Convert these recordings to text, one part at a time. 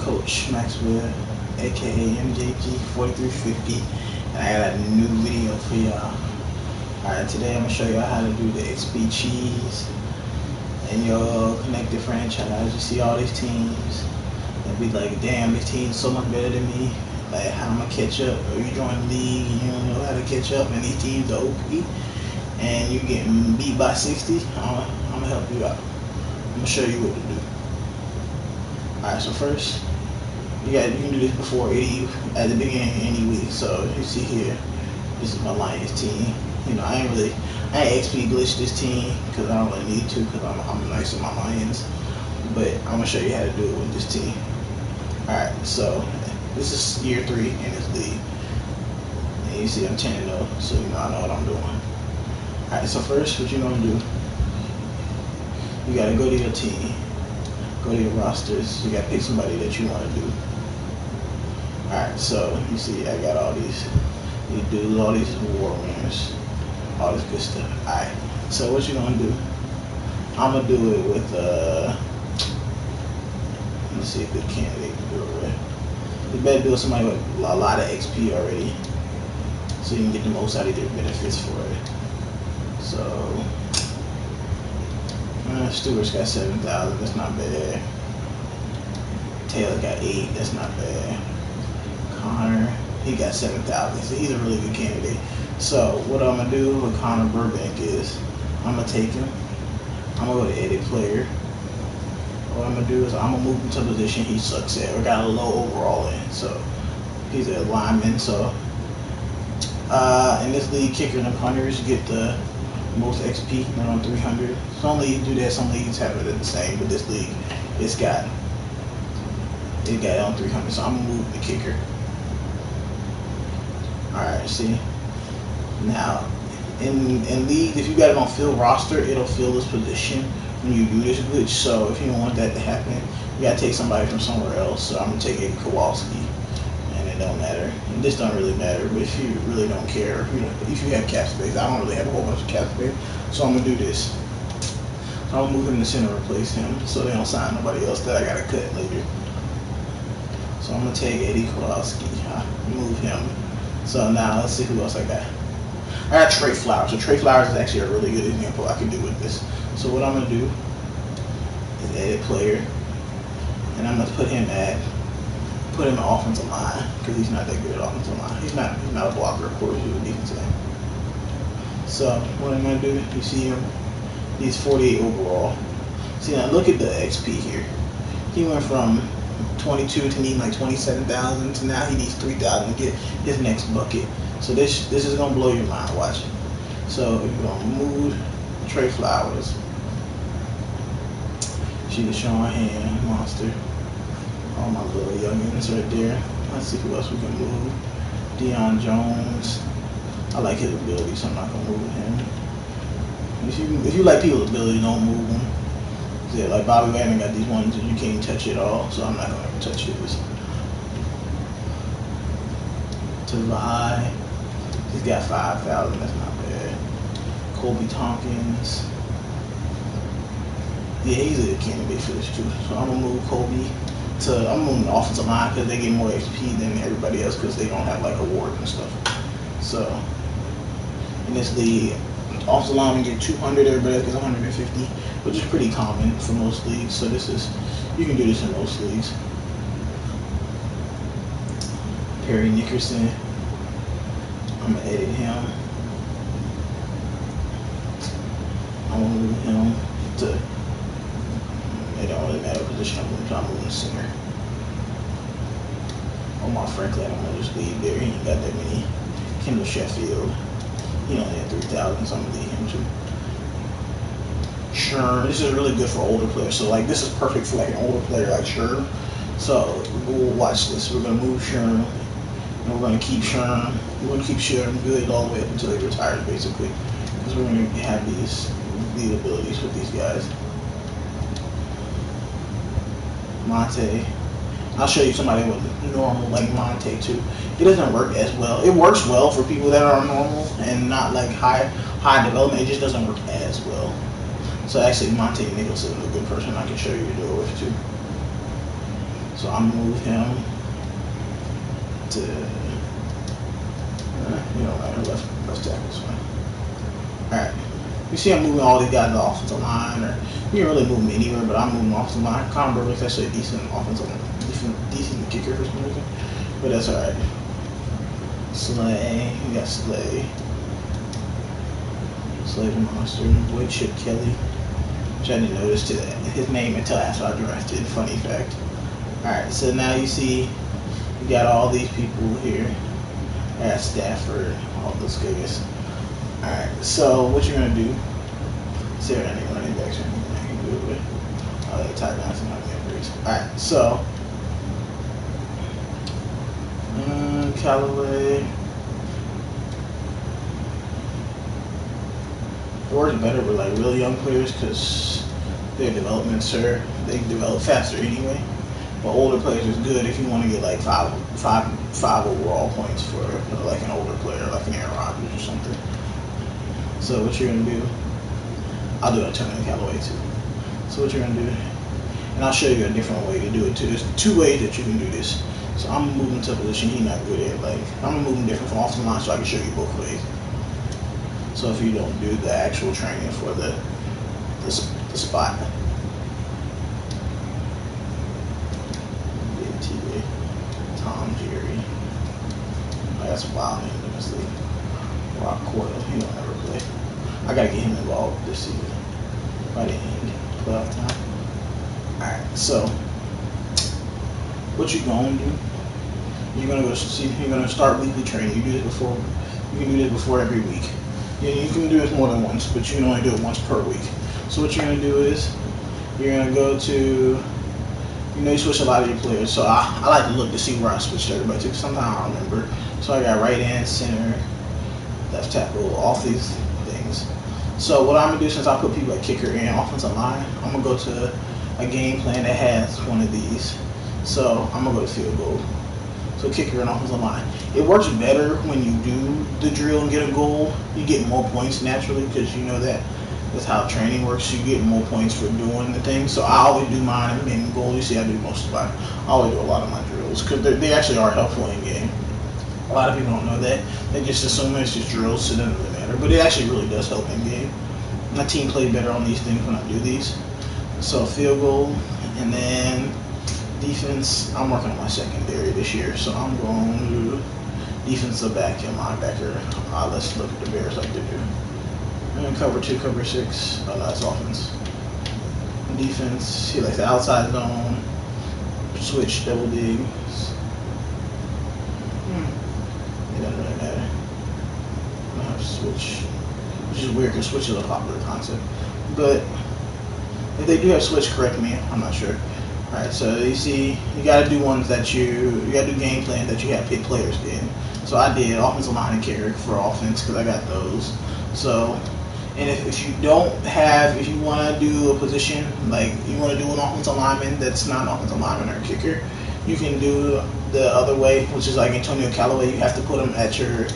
Coach Maxwell, aka MJG4350, and I got a new video for y'all. Alright, today I'm gonna show y'all how to do the XP cheese and your connected franchise. You see all these teams and be like, damn, this team's so much better than me. Like, how am I catch up? Or you join the league and you don't know how to catch up, and these teams are OP and you getting beat by 60. I'm gonna help you out. I'm gonna show you what to do. Alright, so first, you can do this before at the beginning of any week. So you see here, this is my Lions team. You know, I ain't XP Glitch this team because I don't really need to, because I'm nice with my Lions. But I'm gonna show you how to do it with this team. Alright, so this is year 3 in this league. And you see I'm 10-0, so you know I know what I'm doing. Alright, so first what you're gonna do, you gotta go to your team. Go to your rosters. You gotta pick somebody that you want to do. Alright, so you see I got all these dudes, all these war winners, all this good stuff. Alright, so what you gonna do? I'm gonna do it with let's see a good candidate to do it with. You better do it with somebody with a lot of XP already, so you can get the most out of their benefits for it. So Stewart's got 7,000, that's not bad. Taylor got 8, that's not bad. Connor, he got 7,000, so he's a really good candidate. So what I'm gonna do with Connor Burbank is, I'm gonna take him, I'm gonna go to edit player. What I'm gonna do is I'm gonna move him to a position he sucks at, or got a low overall in. So he's a lineman. So in this league, kicker and punters get the most XP, they're on 300. Some leagues do that, some leagues have it the same, but this league, it got it on 300, so I'm gonna move the kicker. Alright, see? Now, in leagues, if you got it on field roster, it'll fill this position when you do this glitch, so if you don't want that to happen, you gotta take somebody from somewhere else. So I'm gonna take Eddie Kowalski, and it don't matter. And this don't really matter, but if you really don't care, if you have cap space, I don't really have a whole bunch of cap space, so I'm gonna do this. So I'm gonna move him to center, replace him, so they don't sign nobody else that I gotta cut later. So I'm gonna take Eddie Kowalski, move him. So now let's see who else I got. I got Trey Flowers. So Trey Flowers is actually a really good example I can do with this. So what I'm gonna do is edit player, and I'm gonna put him in offensive line, because he's not that good at offensive line. He's not a blocker, of course, he's a defensive end. So what I'm gonna do, you see him, he's 48 overall. See, now look at the XP here. He went from 22 to need like 27,000 to now he needs 3,000 to get his next bucket. So this is gonna blow your mind. Watch it. So if you're gonna move Trey Flowers, she can show her hand, monster. All my little youngins right there. Let's see who else we can move. Deion Jones. I like his ability, so I'm not gonna move him. If you like people's ability, don't move them. Yeah, like Bobby Wagner got these ones that you can't touch at all, so I'm not gonna ever touch his. Tavai, he's got 5,000. That's not bad. Kobe Tompkins. Yeah, he's a good candidate for this too. So I'm gonna move Kobe to, I'm moving the offensive line because they get more XP than everybody else because they don't have like awards and stuff. So in this league, offensive line we get 200, everybody else gets 150, which is pretty common for most leagues. So you can do this in most leagues. Perry Nickerson, I'm gonna edit him. I'm gonna move him to, it don't really matter what position I'm moving to center. Omar Franklin, I'm gonna just leave there. He ain't got that many. Kendall Sheffield, he only had 3,000, so I'm gonna leave him too. Sherm, this is really good for older players. So like this is perfect for like an older player like Sherm. So we'll watch this. We're gonna move Sherm, and we're gonna keep Sherm. We're gonna keep Sherm good all the way up until he retires, basically, because we're gonna have these abilities with these guys. Monte, I'll show you somebody with normal like Monte too. It doesn't work as well. It works well for people that are normal and not like high development. It just doesn't work as well. So actually, Monte Nicholson is a good person I can show you to do it with too. So I'm gonna move him to you know, left tackle's fine. All right. You see, I'm moving all these guys to offensive line, or you can really move them anywhere, but I'm moving offensive line. Conor Burley's actually a decent offensive line, decent kicker for some reason, but that's all right. Slay, you got Slay the Monster, boy Chip Kelly, which I didn't notice his name until after I drafted. Funny fact. All right, so now you see you got all these people here. I got Stafford, all those guys. All right, so what you're gonna do? See if any running backs or anything I can do it with. Oh, they tight ends and not the upgrades. All right, so Callaway. It works better with like really young players because their developments they develop faster anyway. But older players is good if you want to get like five overall points for like an older player, like an Aaron Rodgers or something. So what you're gonna do? I'll do a turn in Callaway too. So what you're gonna do? And I'll show you a different way to do it too. There's two ways that you can do this. So I'm moving to a position he's not good at. Like I'm gonna move him different from offensive line so I can show you both ways. So if you don't do the actual training for the spot. Tom Jerry. Oh, that's a wild name in this league. Rock Cordell, he don't ever play. I gotta get him involved this season. By the end, playoff time. Alright, so what you gonna do? You're gonna start weekly training. You do this before. You can do this before every week. You can do this more than once, but you can only do it once per week. So what you're gonna do is you're gonna go to. You switch a lot of your players, so I like to look to see where I switched everybody to, because sometimes I don't remember. So I got right end, center, left tackle, off these things. So what I'm going to do, since I put people at kicker and offensive line, I'm going to go to a game plan that has one of these. So I'm going to go to field goal. So kicker and offensive line. It works better when you do the drill and get a goal. You get more points naturally because you know that. That's how training works. You get more points for doing the thing. So I always do mine in goal. You see, I do most of mine. I always do a lot of my drills because they actually are helpful in game. A lot of people don't know that. They just assume it's just drills, so it doesn't really matter. But it actually really does help in game. My team plays better on these things when I do these. So field goal, and then defense. I'm working on my secondary this year, so I'm going to defensive back and linebacker. Let's look at the Bears like they do. And cover 2, cover 6. Oh, that's offense. Defense, he likes the outside zone. Switch, double dig. It doesn't really matter. I don't have to switch, which is weird because switch is a popular concept. But if they do have switch, correct me. I'm not sure. All right, so you see, you got to do ones that you got to do game plan that you have pick players in. So I did offensive line and kicker for offense because I got those. So. And if you don't have, if you want to do a position, like you want to do an offensive lineman that's not an offensive lineman or a kicker, you can do the other way, which is like Antonio Callaway. You have to put him at your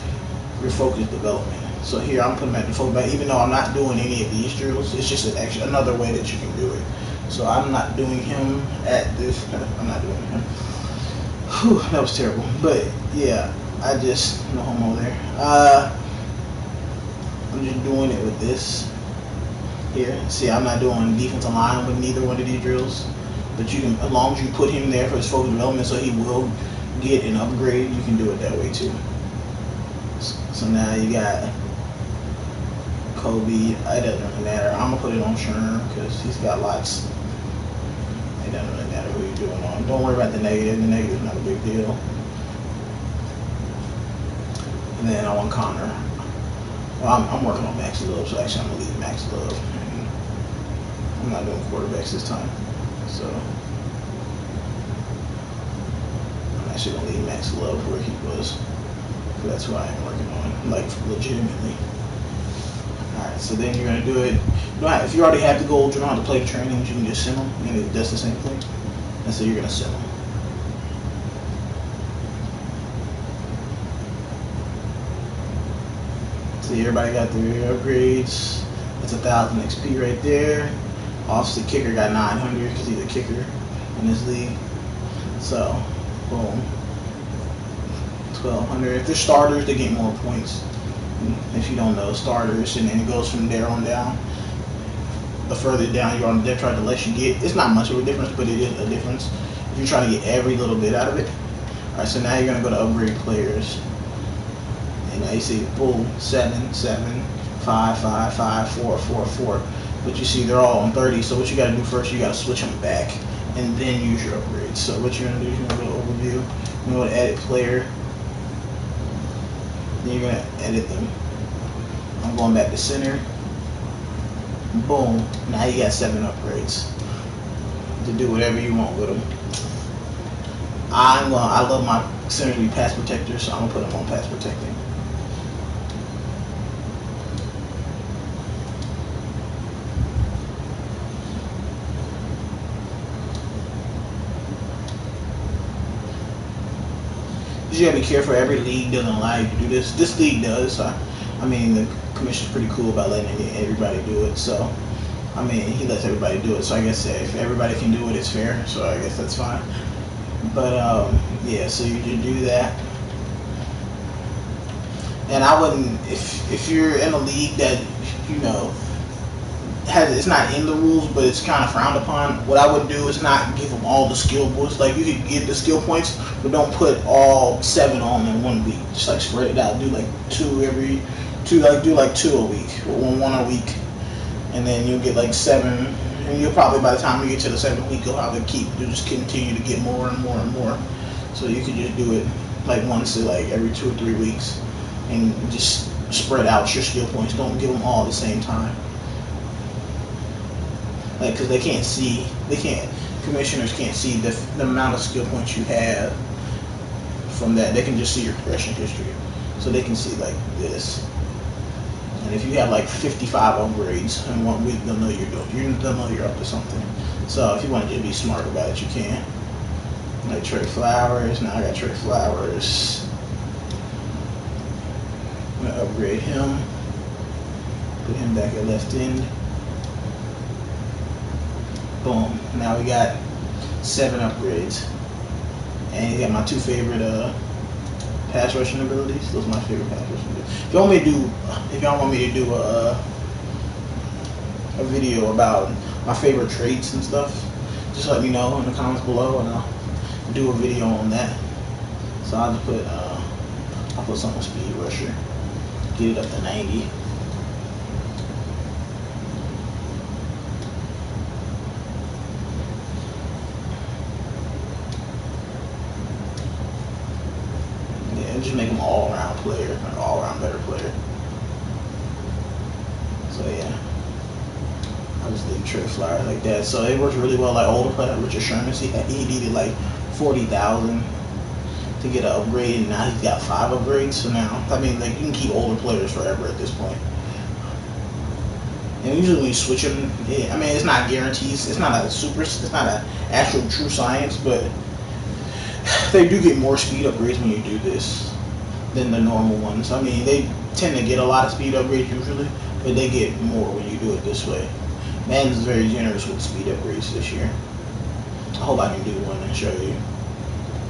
focus development. So here I'm putting him at the focus, even though I'm not doing any of these drills, it's just another way that you can do it. So I'm not doing him at this, I'm not doing him. Whew, that was terrible. But yeah, I just, no homo there. I'm just doing it with this here. See, I'm not doing defensive line with neither one of these drills. But you can, as long as you put him there for his focus development so he will get an upgrade, you can do it that way too. So now you got Kobe. It doesn't really matter. I'm going to put it on Sherm because he's got lots. It doesn't really matter who you're doing on. Don't worry about the negative. The negative is not a big deal. And then I want Connor. Well, I'm working on Max Love, so actually I'm going to leave Max Love. And I'm not doing quarterbacks this time. So I'm actually going to leave Max Love where he was. So that's who I am working on, like legitimately. Alright, so then you're going to do it. If you already have the goals, you don't have to play the trainings, you can just sim them, and it does the same thing. And so you're going to sim them. See, everybody got their upgrades. That's 1,000 XP right there. Obviously, kicker got 900 because he's a kicker in this league. So, boom, 1200. If they're starters, they get more points. If you don't know, starters, and then it goes from there on down. The further down you are on the depth chart, the less you get. It's not much of a difference, but it is a difference if you're trying to get every little bit out of it. Alright, so now you're going to go to upgrade players. And now you see, boom, 7, 7, 5, 5, 5, 4, 4, 4. But you see, they're all on 30, so what you got to do first, you got to switch them back and then use your upgrades. So what you're going to do is you're going to go to overview, you're going to edit player, then you're going to edit them. I'm going back to center. Boom, now you got 7 upgrades to do whatever you want with them. I love my center to be pass protector, so I'm going to put them on pass protecting. You gotta be careful. Every league doesn't allow you to do this. This league does. I mean, the commission's pretty cool about letting everybody do it. So, I mean, he lets everybody do it. So I guess if everybody can do it, it's fair. So I guess that's fine. But yeah. So you can do that. And I wouldn't, if you're in a league that it's not in the rules, but it's kind of frowned upon. What I would do is not give them all the skill boosts. Like, you could get the skill points, but don't put all 7 on in 1 week. Just like spread it out. Do like 2 every 2. Like do like 2 a week, or 1 a week, and then you'll get like 7. And you'll probably, by the time you get to the 7th week, you'll have to you'll just continue to get more and more and more. So you could just do it like once, like every 2 or 3 weeks, and just spread out your skill points. Don't give them all at the same time. Like, because commissioners can't see the amount of skill points you have from that. They can just see your progression history. So they can see like this. And if you have like 55 upgrades in 1 week, they'll know they'll know you're up to something. So if you want to be smart about it, you can. Like Trey Flowers, now I got Trey Flowers. I'm gonna upgrade him. Put him back at left end. Boom. Now we got 7 upgrades. And you got my 2 favorite pass rushing abilities. Those are my favorite pass rushing abilities. If y'all want me to do a video about my favorite traits and stuff, just let me know in the comments below, and I'll do a video on that. So I'll just put something with speed rusher. Get it up to 90. Just make him all-around player, an all-around better player. So yeah, I just leave Trey Flowers like that. So it works really well. Like older player, Richard Sherman, he needed like 40,000 to get an upgrade, and now he's got 5 upgrades. So now, I mean, like, you can keep older players forever at this point. And usually when you switch them, I mean, it's not guarantees. It's not an actual true science, but they do get more speed upgrades when you do this than the normal ones. I mean, they tend to get a lot of speed upgrades usually, but they get more when you do it this way. Madden's very generous with speed upgrades this year. I hope I can do one and show you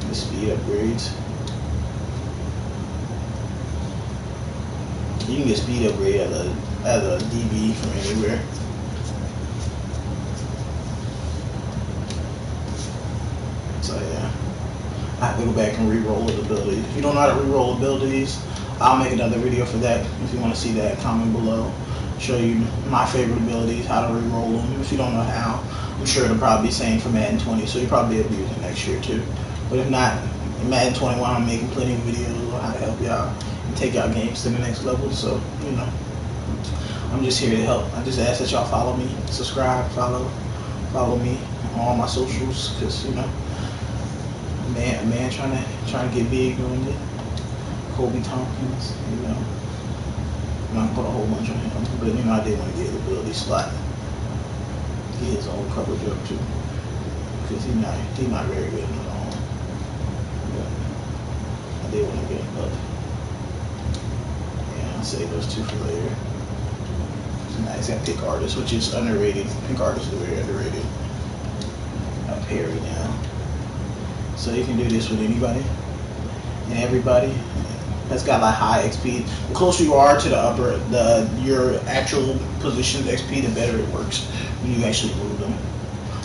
the speed upgrades. You can get speed upgrade as a DB from anywhere. So yeah, I have to go back and re-roll the abilities. If you don't know how to re-roll abilities, I'll make another video for that. If you want to see that, comment below. Show you my favorite abilities, how to re-roll them. If you don't know how, I'm sure it'll probably be saying for Madden 20, so you'll probably be able to use it next year too. But if not, in Madden 21, I'm making plenty of videos on how to help you out and take your games to the next level. So, you know, I'm just here to help. I just ask that y'all follow me, subscribe, follow me on all my socials, because, you know, a man trying to get big doing it. Kobe Tompkins, you know. I'm not gonna put a whole bunch on him, but you know, I did want to get the ability slot, get his own coverage up too, because he's not very good at all. But I did want to get him up. Yeah, I'll save those 2 for later. It's nice. Got Pick Artist, which is underrated. Pick Artist is very underrated. Got Perry now. So you can do this with anybody and everybody that's got like high XP. The closer you are to your actual position's XP, the better it works when you actually move them.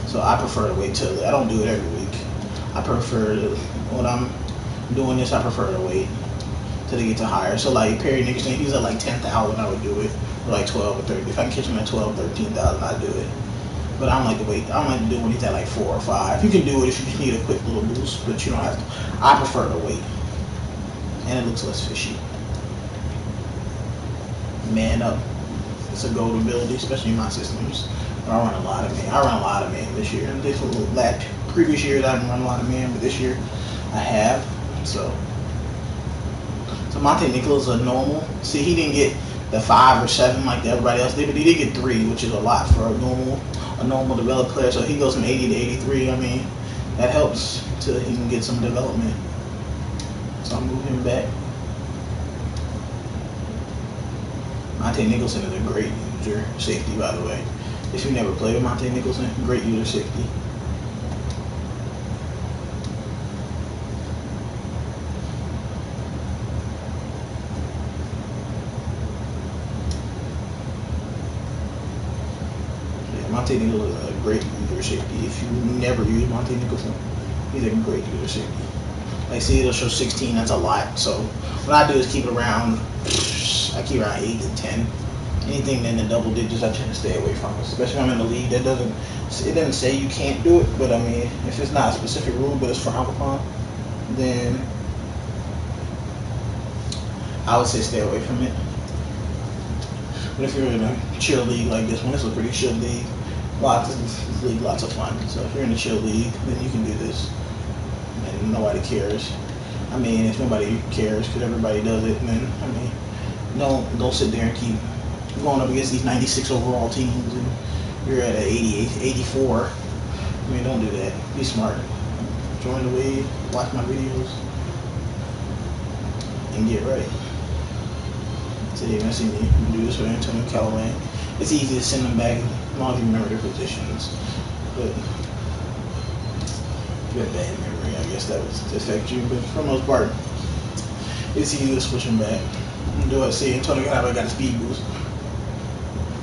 So I prefer to wait till, I don't do it every week. I prefer to, when I'm doing this, I prefer to wait till they get to higher. So like Perry Nickerson, he's at like 10,000, I would do it. Or like 12 or 30. If I can catch him at 12, 13,000, I'd do it. But I don't like to wait. I don't like to do it when he's at like 4 or 5. You can do it if you just need a quick little boost, but you don't have to. I prefer to wait. And it looks less fishy. Man up. It's a gold ability, especially in my systems. But I run a lot of man. I run a lot of man this year. And previous years I didn't run a lot of man, but this year I have. So Monte Nichols is a normal. See, he didn't get the 5 or 7 like everybody else did, but he did get 3, which is a lot for a normal developed player. So he goes from 80 to 83. I mean, that helps till he can get some development. So I'll move him back. Monte Nicholson is a great user safety, by the way. If you never played with Monte Nicholson, great user safety. Monte Nicholson is a great user safety. If you never use Monte Nicholson, he's a great user safety. Like, see, it'll show 16. That's a lot. So what I do is keep it around. I keep around 8 to 10. Anything in the double digits, I tend to stay away from it. Especially if I'm in the league. It doesn't say you can't do it, but I mean, if it's not a specific rule, but it's frowned upon, then I would say stay away from it. But if you're in a chill league like this one, it's a pretty chill league. Lots of fun. So if you're in a chill league, then you can do this, and nobody cares. I mean, if nobody cares because everybody does it, then I mean, don't sit there and keep going up against these 96 overall teams and you're at an 88, 84. I mean, don't do that. Be smart. Join the wave, watch my videos, and get right. So you're gonna see me do this with Antonio Callaway. It's easy to send them back as long as you remember their positions. But if you have bad memory, I guess that would affect you. But for the most part, it's easy to switch them back. Do it. See, Antonio Callaway got a speed boost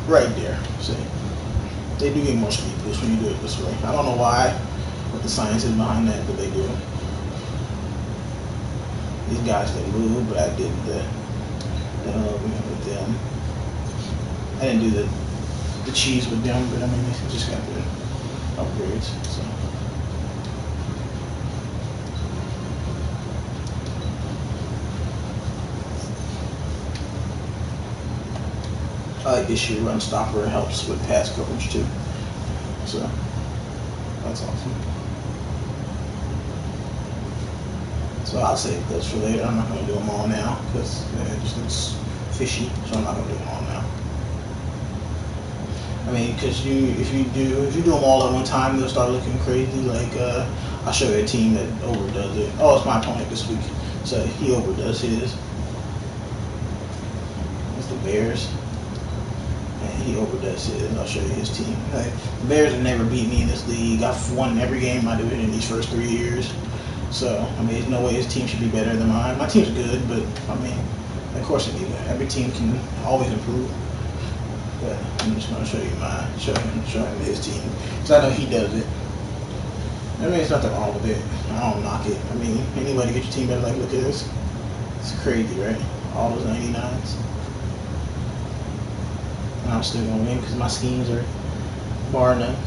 right there. See, they do get more speed boost when you do it this way. I don't know why, what the science is behind that, but they do. These guys they move, but I did with them. I didn't do the cheese with them, but I mean, I just got the upgrades. So I like this year run stopper. It helps with pass coverage too. So that's awesome. So I'll save those for later. I'm not going to do them all now because it just looks fishy. So I'm not going to do them all now. I mean, because if you do them all at one time, they'll start looking crazy. Like I'll show you a team that overdoes it. Oh, it's my opponent this week, so he overdoes his. It's the Bears, and he overdoes his. I'll show you his team. Like, the Bears have never beat me in this league. I've won every game I do it in these first 3 years. So I mean, there's no way his team should be better than mine. My team's good, but I mean, of course it needs it. Every team can always improve. But I'm just going to show you mine, show him his team, because I know he does it. I mean, there's nothing wrong with it. I don't knock it. I mean, anybody get your team better, like, look at this. It's crazy, right? All those 99s. And I'm still going to win because my schemes are bar none.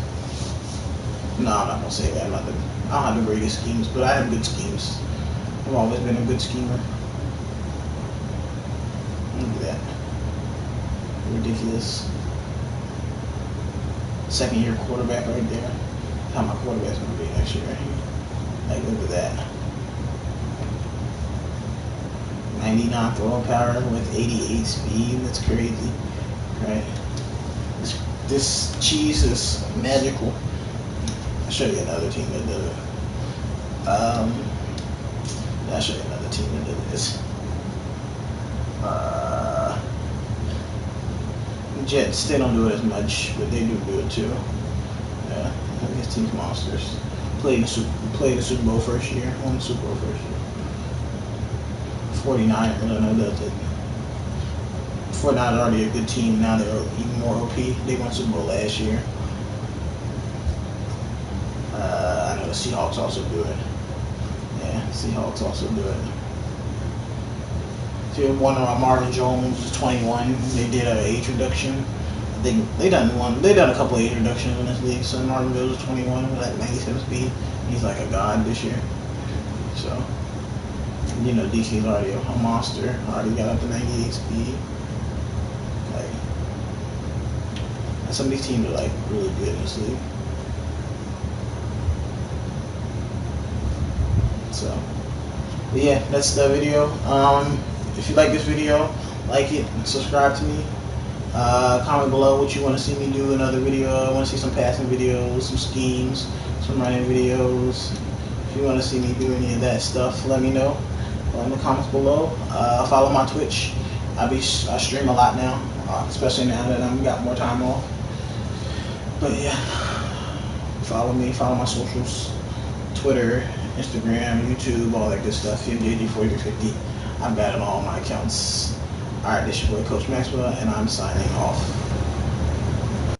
No, I'm not going to say that. I don't have the greatest schemes, but I have good schemes. I've always been a good schemer. Look at that. Ridiculous. Second year quarterback right there. How my quarterback's gonna be next year. Like, look at that. 99 throwing power with 88 speed. That's crazy, right? This cheese is magical. I'll show you another team that does it. I'll show you another team that does this. Jets, they don't do it as much, but they do it too. Yeah, his team's monsters. Played the Super Bowl first year. Won the Super Bowl first year. 49. I don't know that. 49 are already a good team. Now they're even more OP. They won Super Bowl last year. I know the Seahawks also do it. Yeah, Seahawks also do it. So one of Marvin Jones is 21. They did an age reduction. I think they done a couple of age reductions in this league. So Marvin Jones is 21 with like 97 speed. He's like a god this year. So you know DC's already a monster. Already got up to 98 speed. Like some of these teams are like really good in this league. So, but yeah, that's the video. If you like this video, like it, subscribe to me. Comment below what you want to see me do another video. I want to see some passing videos, some schemes, some running videos. If you want to see me do any of that stuff, let me know in the comments below. Follow my Twitch. I stream a lot now, especially now that I've got more time off. But yeah, follow me, follow my socials, Twitter, Instagram, YouTube, all that good stuff. MJG4350. I've got it on all my accounts. Alright, this is your boy Coach Maxwell, and I'm signing off.